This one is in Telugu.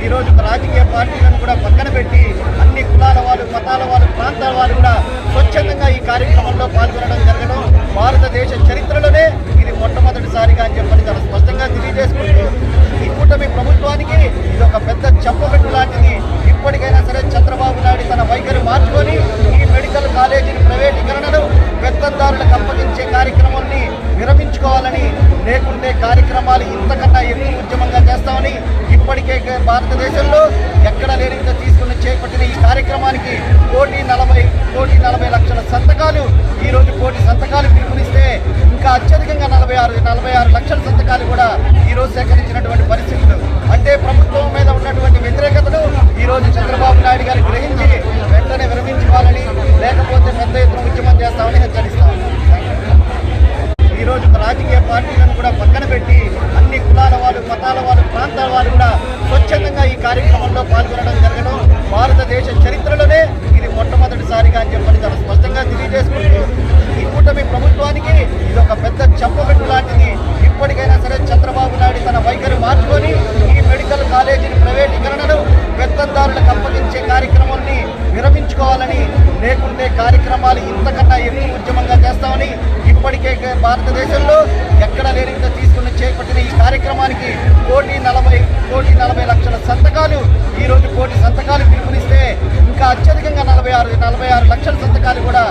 ఈరోజు రాజకీయ పార్టీలను కూడా పక్కన పెట్టి అన్ని కులాల వాళ్ళు, మతాల వాళ్ళు, ప్రాంతాల వాళ్ళు కూడా స్వచ్ఛందంగా ఈ కార్యక్రమంలో పాల్గొనడం జరగడం భారతదేశ చరిత్రలోనే ఇది మొట్టమొదటిసారిగా అని చెప్పని చాలా స్పష్టంగా తెలియజేసుకుంటూ ఈ కూటమి ప్రభుత్వానికి ఇది ఒక పెద్ద చెప్పబెట్టు లాంటిది. ఇప్పటికైనా సరే చంద్రబాబు నాయుడు తన వైఖరి మార్చుకొని ఈ మెడికల్ కాలేజీని ప్రైవేటీకరణను పెత్తందారులకు అప్పగించే కార్యక్రమాన్ని విరమించుకోవాలని, లేకుంటే కార్యక్రమాలు ఇంతకన్నా ఎక్కువ ఉద్యమంగా చేస్తామని ఇప్పటికే భారతదేశంలో ఎక్కడ లేనింత తీసుకుని చేపట్టిన ఈ కార్యక్రమానికి 1,40,00,000 సంతకాలు ఈరోజు 1,00,00,000 సంతకాలు పిలుపునిస్తే ఇంకా అత్యధికంగా 46 లక్షల సంతకాలు కూడా ఈరోజు సేకరించినటువంటి పరిస్థితులు. అంటే ప్రభుత్వం మీద ఉన్నటువంటి వ్యతిరేకతను ఈరోజు చంద్రబాబు నాయుడు గారు గ్రహించి వెంటనే విరమించుకోవాలని, లేకపోతే పెద్ద ఎత్తున ఉద్యమం చేస్తామని హెచ్చరిస్తాం. ఈరోజు రాజకీయ పార్టీలను కూడా పక్కన పెట్టి అన్ని కులాల వాళ్ళు, మతాల వాళ్ళు, ప్రాంతాల వాళ్ళు కూడా స్వచ్ఛందంగా ఈ కార్యక్రమంలో పాల్గొనడం జరగడం భారతదేశ చరిత్రలోనే ఇది మొట్టమొదటిసారిగా అని చెప్పని చాలా స్పష్టంగా తెలియజేసుకుంటూ ఈ కూటమి ప్రభుత్వానికి ఇది ఒక పెద్ద చెప్పబెట్టు లాంటిది. ఇప్పటికైనా సరే చంద్రబాబు నాయుడు తన వైఖరి మార్చుకొని ఈ మెడికల్ కాలేజీని ప్రైవేటీకరణను పెత్తందారులకు అప్పగించే కార్యక్రమాన్ని విరమించుకోవాలని, లేకుంటే కార్యక్రమాలు ఇంతకన్నా ఎక్కువ ఉద్యమంగా చేస్తామని ఇప్పటికే భారతదేశంలో ఎక్కడ లేనింత తీసుకుని చేపట్టిన ఈ కార్యక్రమానికి 1,40,00,000 సంతకాలు ఈరోజు 1,00,00,000 సంతకాలు పిలుపునిస్తే ఇంకా అత్యధికంగా 46 లక్షల సంతకాలు కూడా